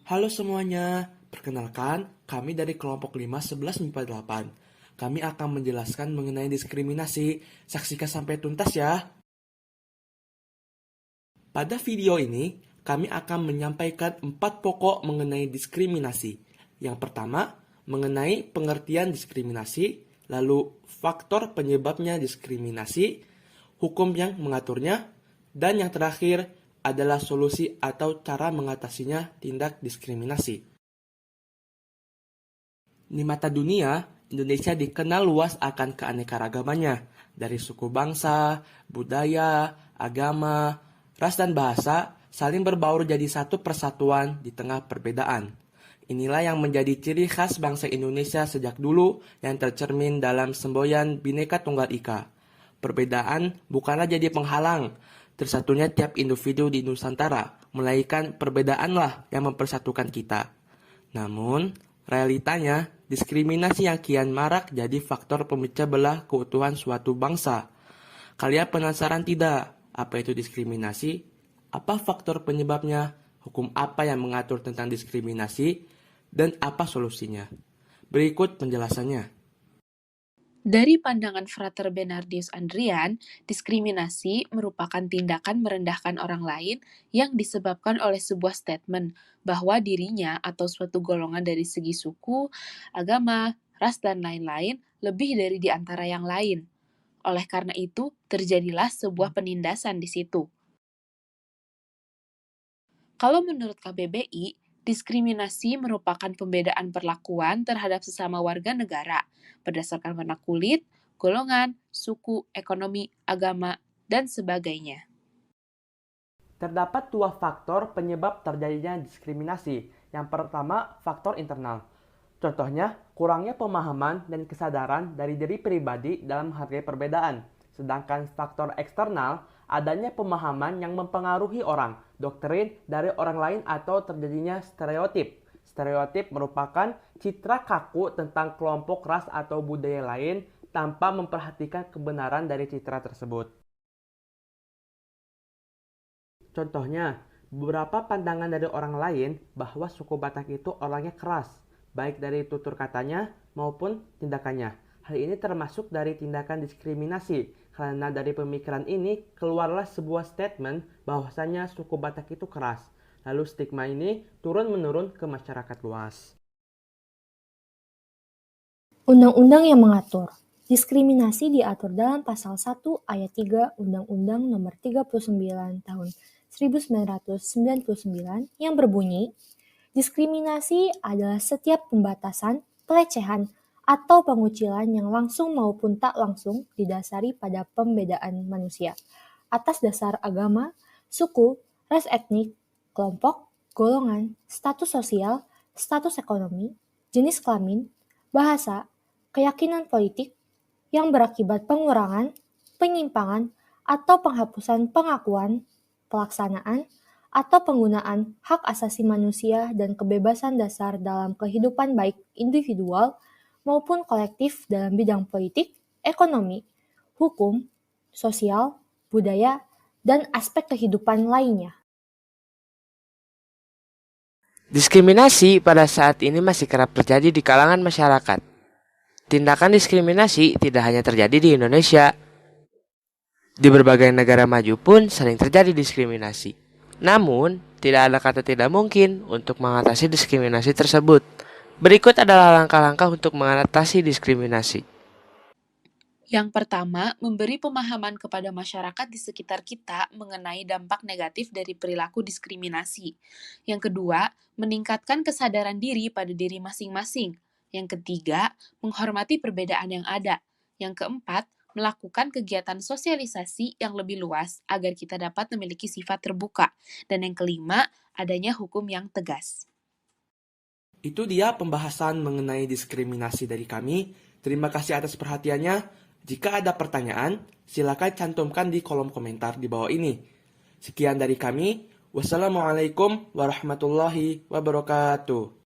Halo semuanya, perkenalkan kami dari kelompok 51148. Kami akan menjelaskan mengenai diskriminasi. Saksikan sampai tuntas ya. Pada video ini, kami akan menyampaikan 4 pokok mengenai diskriminasi. Yang pertama, mengenai pengertian diskriminasi, lalu faktor penyebabnya diskriminasi, hukum yang mengaturnya, dan yang terakhir adalah solusi atau cara mengatasinya tindak diskriminasi. Di mata dunia, Indonesia dikenal luas akan keanekaragamannya, dari suku bangsa, budaya, agama, ras dan bahasa, saling berbaur jadi satu persatuan di tengah perbedaan. Inilah yang menjadi ciri khas bangsa Indonesia sejak dulu yang tercermin dalam semboyan Bhinneka Tunggal Ika. Perbedaan bukanlah jadi penghalang tersatunya tiap individu di Nusantara, melainkan perbedaanlah yang mempersatukan kita. Namun, realitanya, diskriminasi yang kian marak jadi faktor pemecah belah keutuhan suatu bangsa. Kalian penasaran tidak? Apa itu diskriminasi? Apa faktor penyebabnya? Hukum apa yang mengatur tentang diskriminasi? Dan apa solusinya? Berikut penjelasannya. Dari pandangan Frater Bernardus Andrian, diskriminasi merupakan tindakan merendahkan orang lain yang disebabkan oleh sebuah statement bahwa dirinya atau suatu golongan dari segi suku, agama, ras, dan lain-lain lebih dari di antara yang lain. Oleh karena itu, terjadilah sebuah penindasan di situ. Kalau menurut KBBI, diskriminasi merupakan pembedaan perlakuan terhadap sesama warga negara berdasarkan warna kulit, golongan, suku, ekonomi, agama, dan sebagainya. Terdapat dua faktor penyebab terjadinya diskriminasi. Yang pertama, faktor internal. Contohnya, kurangnya pemahaman dan kesadaran dari diri pribadi dalam menghargai perbedaan. Sedangkan faktor eksternal, adanya pemahaman yang mempengaruhi orang, doktrin dari orang lain atau terjadinya stereotip. Stereotip merupakan citra kaku tentang kelompok ras atau budaya lain tanpa memperhatikan kebenaran dari citra tersebut. Contohnya, beberapa pandangan dari orang lain bahwa suku Batak itu orangnya keras, baik dari tutur katanya maupun tindakannya. Hal ini termasuk dari tindakan diskriminasi, karena dari pemikiran ini keluarlah sebuah statement bahwasanya suku Batak itu keras. Lalu stigma ini turun-menurun ke masyarakat luas. Undang-undang yang mengatur diskriminasi diatur dalam Pasal 1 Ayat 3 Undang-Undang Nomor 39 Tahun 1999 yang berbunyi, diskriminasi adalah setiap pembatasan, pelecehan, atau pengucilan yang langsung maupun tak langsung didasari pada pembedaan manusia atas dasar agama, suku, ras etnik, kelompok, golongan, status sosial, status ekonomi, jenis kelamin, bahasa, keyakinan politik yang berakibat pengurangan, penyimpangan, atau penghapusan pengakuan, pelaksanaan, atau penggunaan hak asasi manusia dan kebebasan dasar dalam kehidupan baik individual maupun kolektif dalam bidang politik, ekonomi, hukum, sosial, budaya, dan aspek kehidupan lainnya. Diskriminasi pada saat ini masih kerap terjadi di kalangan masyarakat. Tindakan diskriminasi tidak hanya terjadi di Indonesia. Di berbagai negara maju pun sering terjadi diskriminasi. Namun, tidak ada kata tidak mungkin untuk mengatasi diskriminasi tersebut. Berikut adalah langkah-langkah untuk mengatasi diskriminasi. Yang pertama, memberi pemahaman kepada masyarakat di sekitar kita mengenai dampak negatif dari perilaku diskriminasi. Yang kedua, meningkatkan kesadaran diri pada diri masing-masing. Yang ketiga, menghormati perbedaan yang ada. Yang keempat, melakukan kegiatan sosialisasi yang lebih luas agar kita dapat memiliki sifat terbuka. Dan yang kelima, adanya hukum yang tegas. Itu dia pembahasan mengenai diskriminasi dari kami. Terima kasih atas perhatiannya. Jika ada pertanyaan, silakan cantumkan di kolom komentar di bawah ini. Sekian dari kami. Wassalamualaikum warahmatullahi wabarakatuh.